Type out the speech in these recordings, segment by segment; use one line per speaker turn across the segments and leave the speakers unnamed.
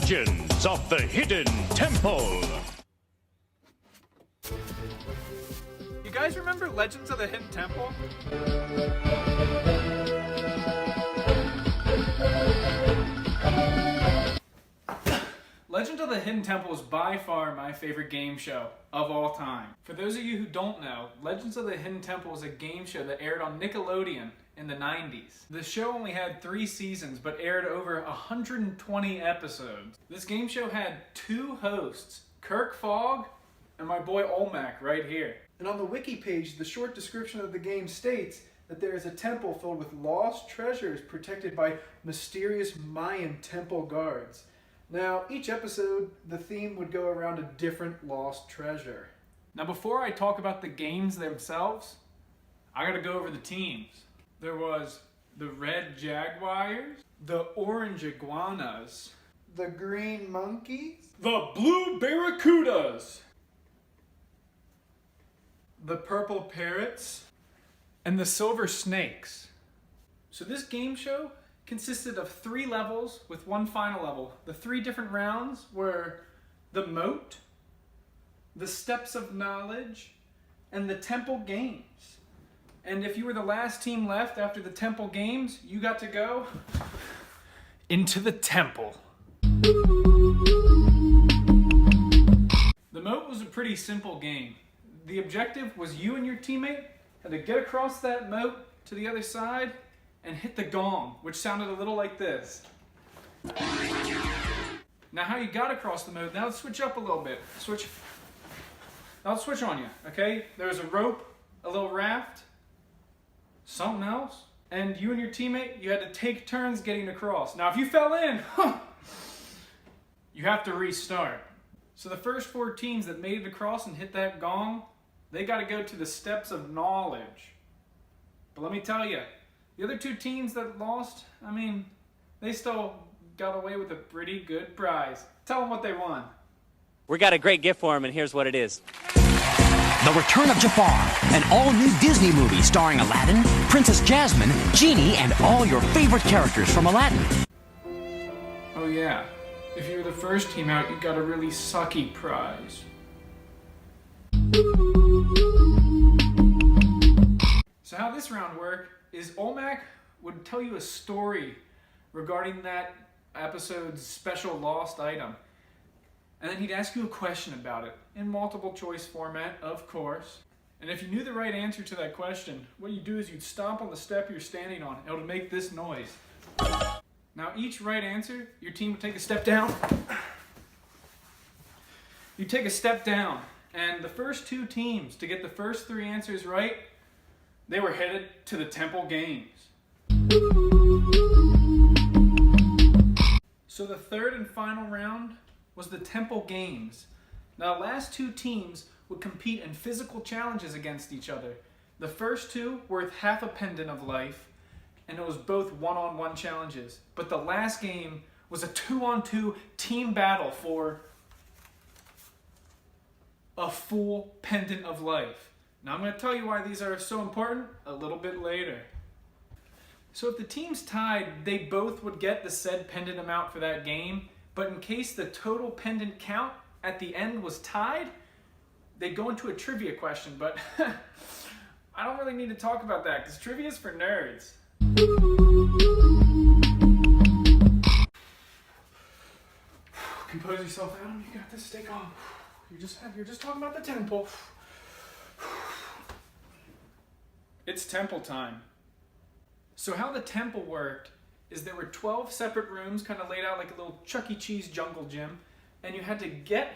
Legends of the Hidden Temple.
You guys remember Legends of the Hidden Temple? Legend of the Hidden Temple is by far my favorite game show of all time. For those of you who don't know, Legends of the Hidden Temple is a game show that aired on Nickelodeon in the 90s. The show only had 3 seasons, but aired over 120 episodes. This game show had 2 hosts, Kirk Fogg and my boy Olmec right here. And on the wiki page, the short description of the game states that there is a temple filled with lost treasures protected by mysterious Mayan temple guards. Now, each episode, the theme would go around a different lost treasure. Now, before I talk about the games themselves, I gotta go over the teams. There was the Red Jaguars, the Orange Iguanas, the Green Monkeys, the Blue Barracudas, the Purple Parrots, and the Silver Snakes. So this game show consisted of 3 levels with 1 final level. The 3 different rounds were the Moat, the Steps of Knowledge, and the Temple Games. And if you were the last team left after the Temple Games, you got to go into the temple. The Moat was a pretty simple game. The objective was you and your teammate had to get across that moat to the other side and hit the gong, which sounded a little like this. Now how you got across the moat, now let's switch up a little bit. Now let's switch on you, okay? There's a rope, a little raft, something else, and you and your teammate, you had to take turns getting across. Now if you fell in, you have to restart. So the first 4 teams that made it across and hit that gong, they got to go to the Steps of Knowledge. But let me tell you, the other 2 teams that lost, I mean, they still got away with a pretty good prize. Tell them what they won.
We got a great gift for them, and here's what it is.
The Return of Jafar, an all-new Disney movie starring Aladdin, Princess Jasmine, Genie, and all your favorite characters from Aladdin.
Oh yeah, if you were the first team out, you got a really sucky prize. So how this round worked is Olmec would tell you a story regarding that episode's special lost item. And then he'd ask you a question about it, in multiple choice format, of course. And if you knew the right answer to that question, what you'd do is you'd stomp on the step you're standing on. It would make this noise. Now each right answer, your team would take a step down. You take a step down, and the first 2 teams to get the first 3 answers right, they were headed to the Temple Games. So the 3rd and final round was the Temple Games. Now the last 2 teams would compete in physical challenges against each other. The first 2 worth half a pendant of life, and it was both 1-on-1 challenges. But the last game was a 2-on-2 team battle for a full pendant of life. Now I'm going to tell you why these are so important a little bit later. So if the teams tied, they both would get the said pendant amount for that game, but in case the total pendant count at the end was tied, they'd go into a trivia question, but I don't really need to talk about that because trivia is for nerds. Compose yourself, Adam, you got this, stay calm. You're just talking about the temple. It's temple time. So how the temple worked is there were 12 separate rooms kind of laid out like a little Chuck E. Cheese jungle gym, and you had to get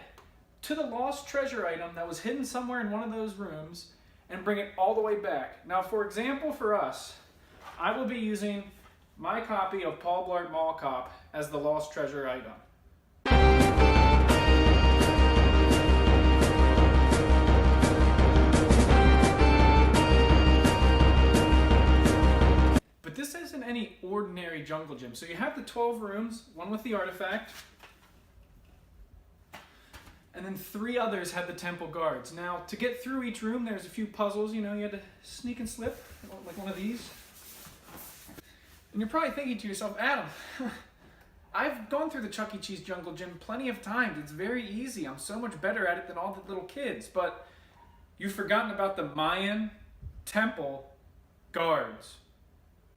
to the lost treasure item that was hidden somewhere in one of those rooms and bring it all the way back. Now for example for us, I will be using my copy of Paul Blart Mall Cop as the lost treasure item. But this isn't any ordinary jungle gym. So you have the 12 rooms, one with the artifact, and then 3 others had the temple guards. Now, to get through each room, there's a few puzzles. You know, you had to sneak and slip, like one of these. And you're probably thinking to yourself, Adam, I've gone through the Chuck E. Cheese Jungle Gym plenty of times. It's very easy. I'm so much better at it than all the little kids. But you've forgotten about the Mayan temple guards.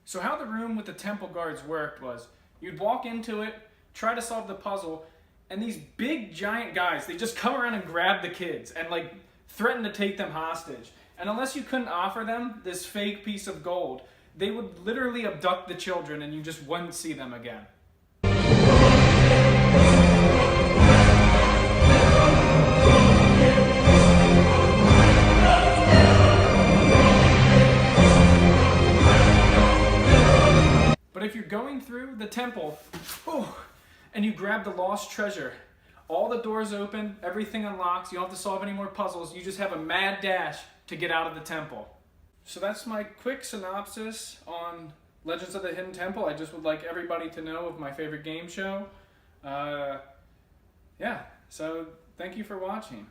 So how the room with the temple guards worked was you'd walk into it, try to solve the puzzle, and these big giant guys, they just come around and grab the kids and like threaten to take them hostage. And unless you couldn't offer them this fake piece of gold, they would literally abduct the children and you just wouldn't see them again. But if you're going through the temple, and you grab the lost treasure, all the doors open, everything unlocks, you don't have to solve any more puzzles, you just have a mad dash to get out of the temple. So that's my quick synopsis on Legends of the Hidden Temple. I just would like everybody to know of my favorite game show. Yeah, so thank you for watching.